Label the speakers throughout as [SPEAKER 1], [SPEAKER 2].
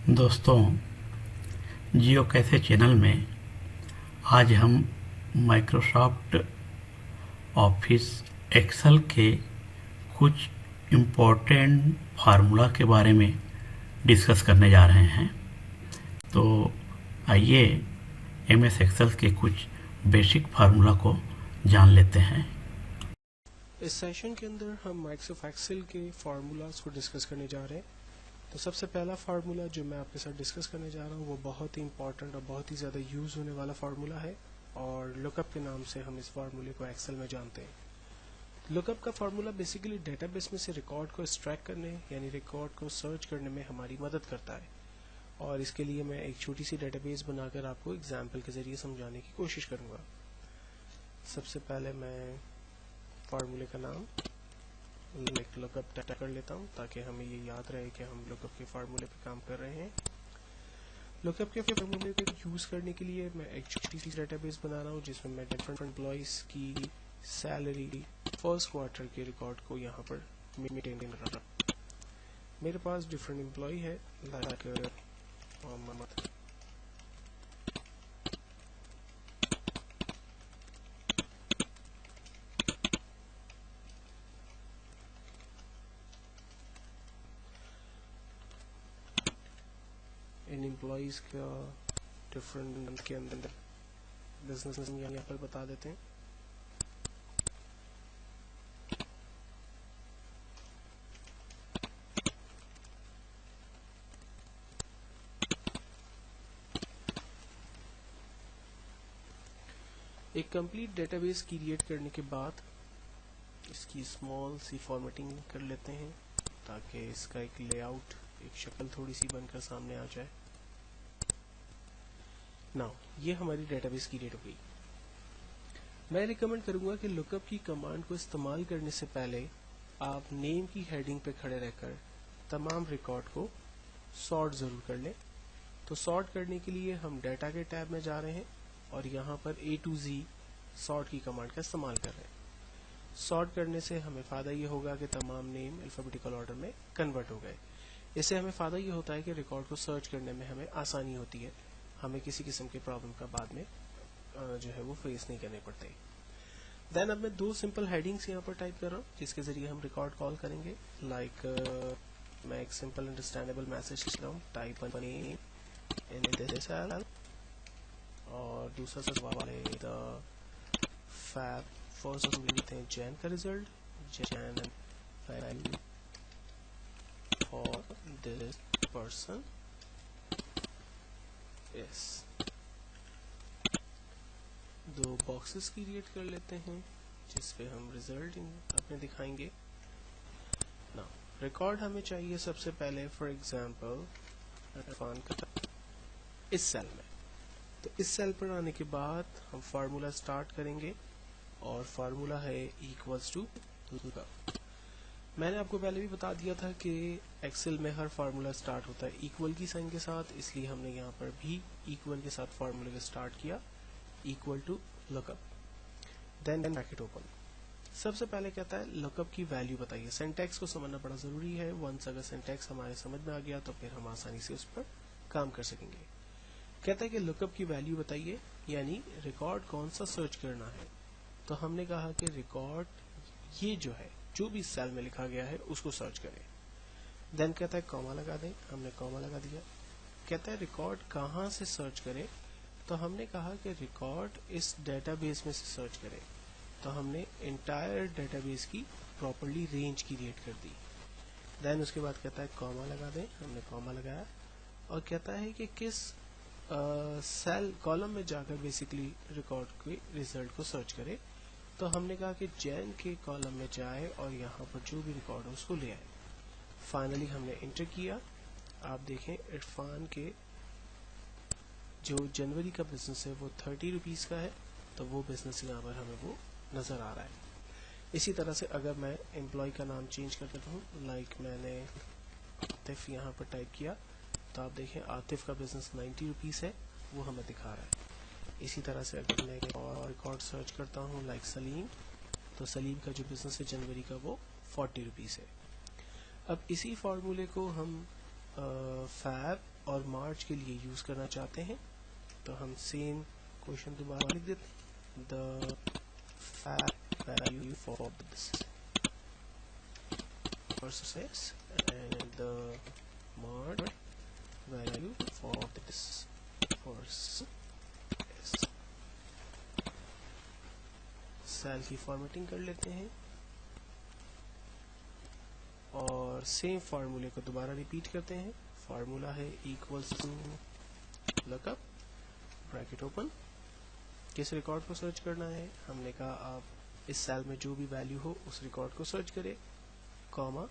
[SPEAKER 1] दोस्तों, जियो cafe channel में आज हम माइक्रोसॉफ्ट ऑफिस एक्सेल के कुछ इम्पोर्टेंट फार्मूला के बारे में डिस्कस करने जा रहे हैं। तो आइए एमएस एक्सेल के कुछ बेसिक फार्मूला को जान लेते हैं।
[SPEAKER 2] इस सेशन के अंदर हम माइक्रोसॉफ्ट एक्सेल के फार्मूलाज को डिस्कस करने जा रहे हैं। तो सबसे पहला फार्मूला जो मैं आपके साथ डिस्कस करने जा रहा हूँ वो बहुत ही इंपॉर्टेंट और बहुत ही ज़्यादा यूज़ होने वाला फार्मूला है और लुकअप के नाम से हम इस फार्मूले को एक्सेल में जानते हैं। लुकअप का फार्मूला बेसिकली डेटाबेस में से रिकॉर्ड को एक्सट्रैक्ट करने यानी रिकॉर्ड को सर्च करने में हमारी मदद करता है और इसके लिए मैं एक छोटी सी डेटाबेस बनाकर आपको एग्जाम्पल के ज़रिए समझाने की कोशिश करूँगा। सबसे पहले मैं फार्मूले का नाम लुकअप टाइप कर लेता हूँ ताकि हमें ये याद रहे कि हम लुकअप के फार्मूले पे काम कर रहे हैं। लुकअप के फार्मूले को यूज़ करने के लिए मैं एक छोटी सी डेटाबेस बना रहा हूँ जिसमें मैं डिफरेंट एम्प्लॉइज़ की सैलरी फर्स्ट क्वार्टर के रिकॉर्ड को यहाँ पर मेंटेन कर रहा हूँ। मेरे पास डिफरेंट एम्प्लॉय है लाइक मोहम्मद, इन एम्प्लॉइज़ का डिफरेंट के अंदर बिजनेस यहाँ पर बता देते हैं। एक कंप्लीट डेटाबेस क्रिएट करने के बाद इसकी स्मॉल सी फॉर्मेटिंग कर लेते हैं ताकि इसका एक लेआउट एक शक्ल थोड़ी सी बनकर सामने आ जाए। नाउ ये हमारी डेटाबेस क्रिएट हो गई। मैं रिकमेंड करूंगा कि लुकअप की कमांड को इस्तेमाल करने से पहले आप नेम की हेडिंग पे खड़े रहकर तमाम रिकॉर्ड को सॉर्ट ज़रूर कर लें। तो सॉर्ट करने के लिए हम डाटा के टैब में जा रहे हैं और यहाँ पर A to Z सॉर्ट की कमांड का इस्तेमाल कर रहे हैं। सॉर्ट करने से हमें फ़ायदा ये होगा कि तमाम नेम अल्फ़ाबेटिकल ऑर्डर में कन्वर्ट हो गए। इससे हमें फ़ायदा ये होता है कि रिकॉर्ड को सर्च करने में हमें आसानी होती है, हमें किसी किस्म के प्रॉब्लम का बाद में जो है वो फेस नहीं करने पड़ते। देन अब मैं दो सिंपल हेडिंग्स यहाँ पर टाइप कर रहा हूँ जिसके ज़रिए हम रिकॉर्ड कॉल करेंगे। मैं एक सिंपल अंडरस्टैंडेबल मैसेज लिख रहा हूँ, टाइप इन दिस सेल, और दूसरा सवाल है द फैब फर्स्ट हम लिखते हैं जैन का result, Jain value for this person इस। दो बॉक्सेस क्रिएट कर लेते हैं जिस पे हम रिजल्ट अपने दिखाएंगे। ना रिकॉर्ड हमें चाहिए सबसे पहले फॉर एग्जांपल इरफान का इस सेल में। तो इस सेल पर आने के बाद हम फार्मूला स्टार्ट करेंगे और फार्मूला है इक्वल्स टू लुकअप। मैंने आपको पहले भी बता दिया था कि एक्सेल में हर फार्मूला स्टार्ट होता है इक्वल की साइन के साथ, इसलिए हमने यहाँ पर भी इक्वल के साथ फार्मूले को स्टार्ट किया, equal to lookup, then bracket open. सबसे पहले कहता है लुकअप की वैल्यू बताइए। सिंटैक्स को समझना बड़ा ज़रूरी है। वंस अगर सिंटैक्स हमारे समझ में आ गया तो फिर हम आसानी से उस पर काम कर सकेंगे। कहता है कि लुकअप की वैल्यू बताइए, यानी रिकॉर्ड कौन सा सर्च करना है। तो हमने कहा कि रिकॉर्ड ये जो है जो भी सेल में लिखा गया है उसको सर्च करें। देन कहता है कॉमा लगा दें, हमने कॉमा लगा दिया। कहता है रिकॉर्ड कहाँ से सर्च करें, तो हमने कहा कि रिकॉर्ड इस डेटाबेस में से सर्च करें। तो हमने इंटायर डेटाबेस की प्रॉपर्ली रेंज क्रिएट कर दी। देन उसके बाद कहता है कॉमा लगा दें, हमने कॉमा लगाया और कहता है कि किस सेल कॉलम में जाकर बेसिकली रिकॉर्ड के रिजल्ट को सर्च करे। तो हमने कहा कि जैन के कॉलम में जाए और यहाँ पर जो भी रिकॉर्ड हो उसको ले आए। फाइनली हमने इंटर किया। आप देखें इरफान के जो जनवरी का बिजनेस है वो 30 रुपीज़ का है, तो वो बिजनेस यहाँ पर हमें वो नज़र आ रहा है। इसी तरह से अगर मैं एम्प्लॉय का नाम चेंज कर देता हूँ, लाइक मैंने आतिफ यहाँ पर टाइप किया, तो आप देखें आतिफ का बिजनेस 90 रुपीज़ है, वो हमें दिखा रहा है। इसी तरह से अगर मैं और रिकॉर्ड सर्च करता हूँ लाइक सलीम, तो सलीम का जो बिजनेस है जनवरी का वो 40 रुपीज़ है। अब इसी फार्मूले को हम फैब اور مارچ کے لیے یوز کرنا چاہتے ہیں تو ہم سیم کوشچن دوبارہ لکھ دیتے ہیں. The fact value for this process and the March value for this process. Cell کی فارمیٹنگ کر لیتے ہیں اور سیم فارمولے کو دوبارہ ریپیٹ کرتے ہیں. فارمولا ہے equals to look up bracket open. کس ریکارڈ کو سرچ کرنا ہے؟ ہم نے کہا آپ اس سیل میں جو بھی ویلیو ہو اس ریکارڈ کو سرچ کرے. کاما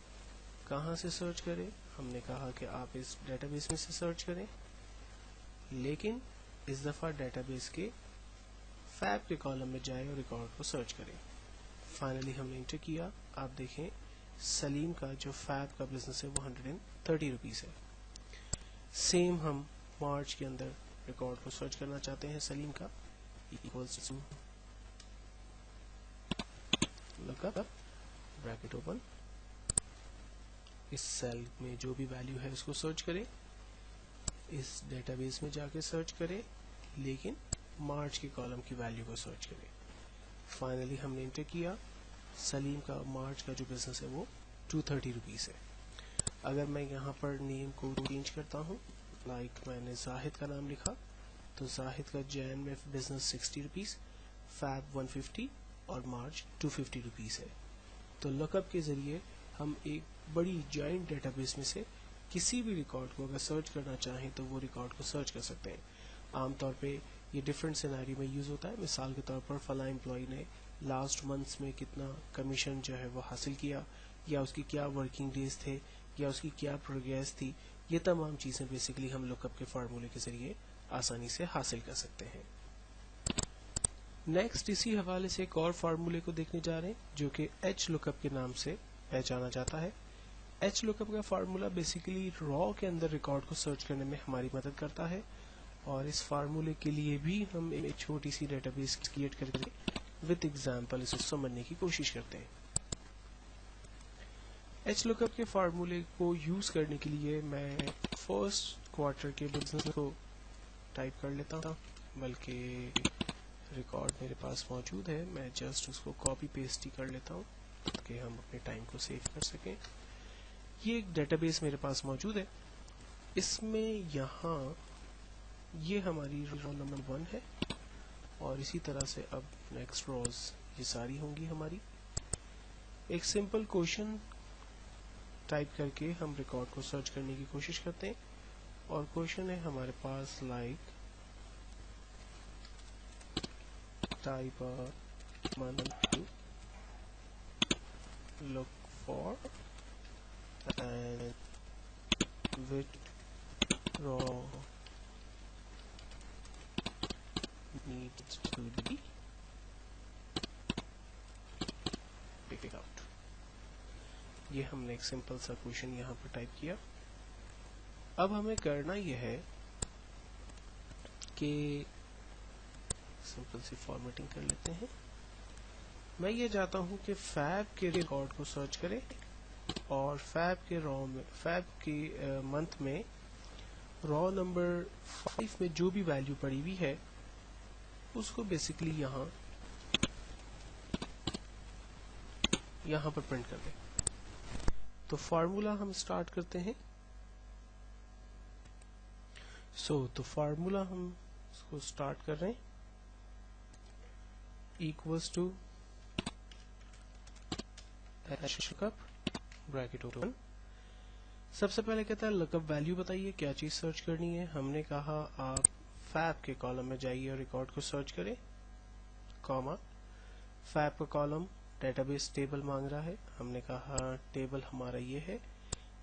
[SPEAKER 2] کہاں سے سرچ کرے؟ ہم نے کہا کہ آپ اس ڈیٹا بیس میں سے سرچ کریں، لیکن اس دفعہ ڈیٹا بیس کے فیب کے کالم میں جائے اور ریکارڈ کو سرچ کریں. فائنلی ہم نے انٹر کیا. آپ دیکھیں سلیم کا جو فیب کا بزنس ہے وہ 130 روپیز ہے. سیم ہم مارچ کے اندر ریکارڈ کو سرچ کرنا چاہتے ہیں سلیم کا. Equals to look up bracket open. اس سیل میں جو بھی ویلیو ہے اس کو سرچ کرے، اس ڈیٹا بیس میں جا کے سرچ کرے، لیکن مارچ کے کالم کی ویلیو کو سرچ کرے. فائنلی ہم نے انٹر کیا. سلیم کا مارچ کا جو بزنس ہے وہ 230 روپیز ہے. اگر میں یہاں پر نیم کو چینج کرتا ہوں، لائک میں نے زاہد کا نام لکھا تو زاہد کا جین میں بزنس 60 روپیز، فیب 150 اور مارچ 250 روپیز ہے. تو لک اپ کے ذریعے ہم ایک بڑی جوائنٹ ڈیٹا بیس میں سے کسی بھی ریکارڈ کو اگر سرچ کرنا چاہیں تو وہ ریکارڈ کو سرچ کر سکتے ہیں. عام طور پہ یہ ڈفرینٹ سینیریو میں یوز ہوتا ہے. مثال کے طور پر فلاں امپلائی نے لاسٹ منتھس میں کتنا کمیشن جو ہے وہ حاصل کیا، یا اس کی کیا ورکنگ ڈیز تھے، یا اس کی کیا پروگریس تھی. یہ تمام چیزیں بیسیکلی ہم لک اپ کے فارمولے کے ذریعے آسانی سے حاصل کر سکتے ہیں. نیکسٹ اسی حوالے سے ایک اور فارمولے کو دیکھنے جا رہے ہیں جو کہ ایچ لک اپ کے نام سے پہچانا جاتا ہے. ایچ لک اپ کا فارمولا بیسیکلی را کے اندر ریکارڈ کو سرچ کرنے میں ہماری مدد کرتا ہے، اور اس فارمولے کے لیے بھی ہم ایک چھوٹی سی ڈیٹا بیس کریٹ کر کے وتھ ایگزامپل اسے سمجھنے کی کوشش کرتے ہیں. ایچ لک اپ کے فارمولے کو یوز کرنے کے لیے میں فرسٹ کوارٹر کے بزنس کو ٹائپ کر لیتا ہوں، بلکہ ریکارڈ میرے پاس موجود ہے، میں جسٹ اس کو کاپی پیسٹ ہی کر لیتا ہوں تاکہ ہم اپنے ٹائم کو سیو کر سکیں. یہ ایک ڈیٹا بیس میرے پاس موجود ہے. اس میں یہاں یہ ہماری رو نمبر 1 ہے، اور اسی طرح سے اب نیکسٹ روز یہ ساری ہوں گی ہماری. ایک سمپل کوشچن ٹائپ کر کے ہم ریکارڈ کو سرچ کرنے کی کوشش کرتے ہیں، اور کوشچن ہے ہمارے پاس like type month look for and which row needs to be picked out. یہ ہم نے ایک سمپل سا کوشچن یہاں پر ٹائپ کیا. اب ہمیں کرنا یہ ہے کہ سمپل سی فارمیٹنگ کر لیتے ہیں. میں یہ چاہتا ہوں کہ فیب کے ریکارڈ کو سرچ کرے اور فیب کے منتھ میں را نمبر 5 میں جو بھی ویلیو پڑی ہوئی ہے اس کو بیسیکلی یہاں پر پرنٹ کر دیں. تو فارمولا ہم سٹارٹ کرتے ہیں. تو فارمولا ہم اس کو سٹارٹ کر رہے ہیں equals to look up bracket open. سب سے پہلے کہتا ہے لک اپ ویلیو بتائیے کیا چیز سرچ کرنی ہے. ہم نے کہا آپ فیب کے کالم میں جائیے اور ریکارڈ کو سرچ کریں، کاما فیب کا کالم ڈیٹا بیس ٹیبل مانگ رہا ہے. ہم نے کہا ٹیبل ہمارا یہ ہے.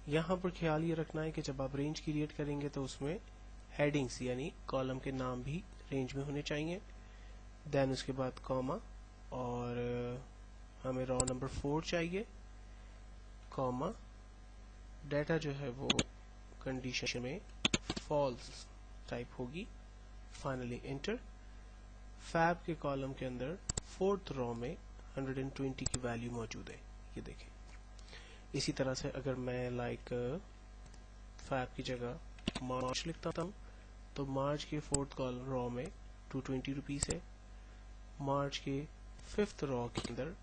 [SPEAKER 2] یہاں پر خیال یہ رکھنا ہے کہ جب آپ رینج کریٹ کریں گے تو اس میں ہیڈنگز یعنی کالم کے نام بھی رینج میں ہونے چاہیے. دین اس کے بعد کاما، اور ہمیں را نمبر 4 چاہیے، کاما ڈیٹا جو ہے وہ کنڈیشن میں فالس ٹائپ ہوگی. Finally enter. فیب کے کالم کے اندر 4th را میں 120 کی ویلیو موجود ہے، یہ دیکھیں. اسی طرح سے اگر میں لائک فیب کی جگہ मार्च लिखता हूँ तो मार्च के 4th कॉलम रॉ में 220 रुपीस है, मार्च के 5th रॉ के अंदर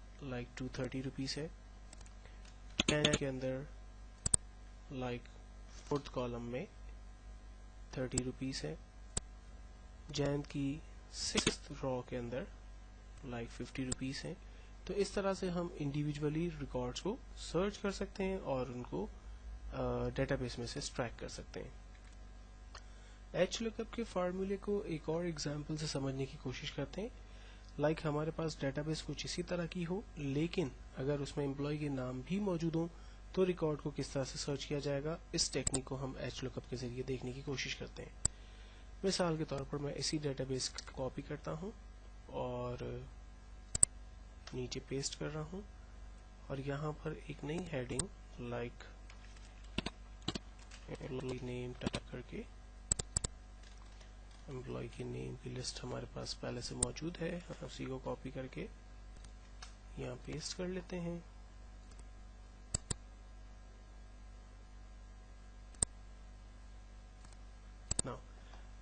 [SPEAKER 2] 230 रुपीस है, जैन के अंदर 4th कॉलम में 30 रुपीस है, जैन की 6th रॉ के अंदर 50 रुपीस है। तो इस तरह से हम इंडिविजुअली रिकॉर्ड्स को सर्च कर सकते हैं और उनको डेटाबेस में से एक्सट्रैक्ट कर सकते हैं। एच लुकअप के फार्मूले को एक और एग्जांपल से समझने की कोशिश करते हैं। हमारे पास डेटाबेस कुछ इसी तरह की हो, लेकिन अगर उसमें एम्प्लॉय के नाम भी मौजूद हों तो रिकॉर्ड को किस तरह से सर्च किया जाएगा, इस टेक्निक को हम एच लुकअप के जरिए देखने की कोशिश करते हैं। मिसाल के तौर पर मैं इसी डेटाबेस को कॉपी करता हूं और नीचे पेस्ट कर रहा हूं और यहाँ पर एक नई हेडिंग एम्प्लॉय नेम टाइप करके, एम्प्लॉय के नेम की लिस्ट हमारे पास पहले से मौजूद है, उसी को कॉपी करके यहाँ पेस्ट कर लेते हैं।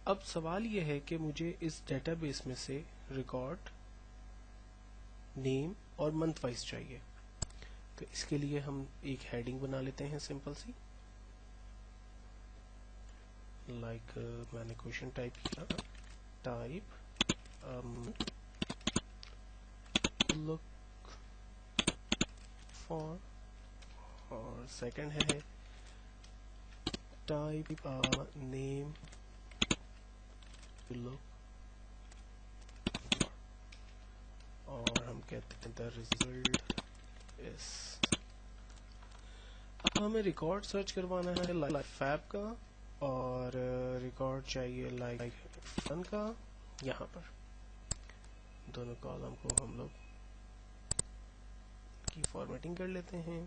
[SPEAKER 2] अब सवाल यह है कि मुझे इस डेटाबेस में से रिकॉर्ड नेम और मंथ वाइज चाहिए। तो इसके लिए हम एक हेडिंग बना लेते हैं सिंपल सी, मैंने क्वेश्चन टाइप किया, टाइप लुक फॉर, और सेकंड है टाइप नेम लुक, और हम कहते हैं द रिजल्ट इज। अब हमें रिकॉर्ड सर्च करवाना है फैब का, और रिकॉर्ड चाहिए फन का। यहाँ पर दोनों कॉलम को हम लोग की फॉर्मेटिंग कर लेते हैं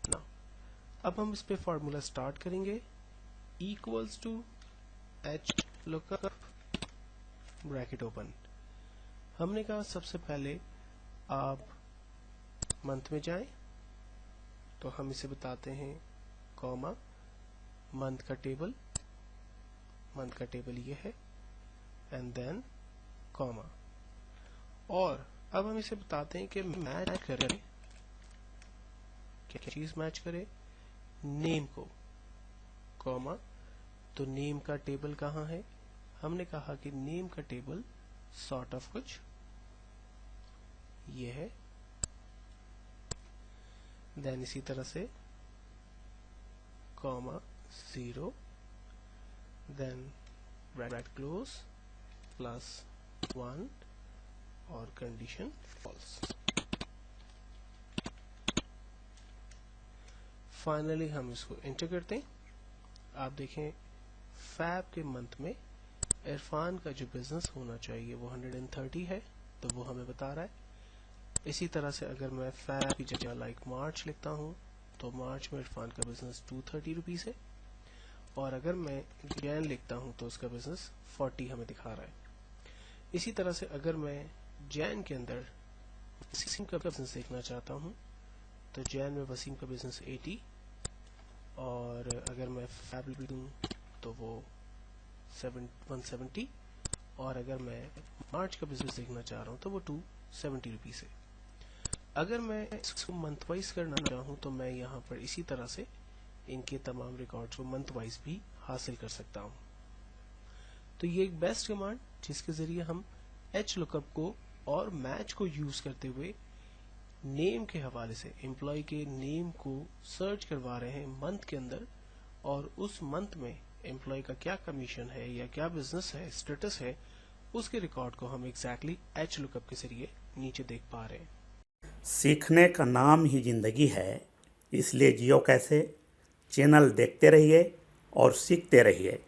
[SPEAKER 2] ना। अब हम इस पे फॉर्मूला स्टार्ट करेंगे, equals to H lookup bracket open. हमने कहा सबसे पहले आप मंथ में जाएं, तो हम इसे बताते हैं कॉमा, मंथ का टेबल ये है, एंड देन कॉमा, और अब हम इसे बताते हैं कि मैच करें, क्या चीज मैच करे, नेम को, कॉमा। तो नेम का टेबल कहाँ है, हमने कहा कि नेम का टेबल सॉर्ट ऑफ कुछ ये है, देन इसी तरह से कॉमा 0, देन ब्रैकेट क्लोज +1 और कंडीशन फॉल्स। फाइनली हम इसको एंटर करते हैं। आप देखें फैब के मंथ में इरफान का जो बिजनेस होना चाहिए वो 130 है, तो वो हमें बता रहा है। इसी तरह से अगर मैं फैब की जगह मार्च लिखता हूँ तो मार्च में इरफान का बिजनेस 230 रुपीस है, और अगर मैं जैन लिखता हूँ तो उसका बिजनेस 40 हमें दिखा रहा है। इसी तरह से अगर मैं जैन के अंदर वसीम का बिजनेस देखना चाहता हूँ तो जैन में वसीम का बिजनेस 80, और अगर मैं फैब लिखूँ तो वो 170, और अगर मैं मार्च का बिजनेस देखना चाह रहा हूँ तो वो 270 रुपीस है। अगर मैं इसको मंथ वाइज करना चाहूँ तो मैं यहाँ पर इसी तरह से इनके तमाम रिकॉर्ड्स को मंथ वाइज भी हासिल कर सकता हूँ। तो ये एक बेस्ट कमांड जिसके जरिए हम एच लुकअप को और मैच को यूज करते हुए नेम के हवाले से एम्प्लॉय के नेम को सर्च करवा रहे हैं मंथ के अंदर, और उस मंथ में एम्प्लॉय का क्या कमीशन है या क्या बिजनेस है, स्टेटस है, उसके रिकॉर्ड को हम एग्जैक्टली एच लुकअप के जरिए नीचे देख पा रहे हैं।
[SPEAKER 1] सीखने का नाम ही जिंदगी है, इसलिए जियो कैसे चैनल देखते रहिए और सीखते रहिए।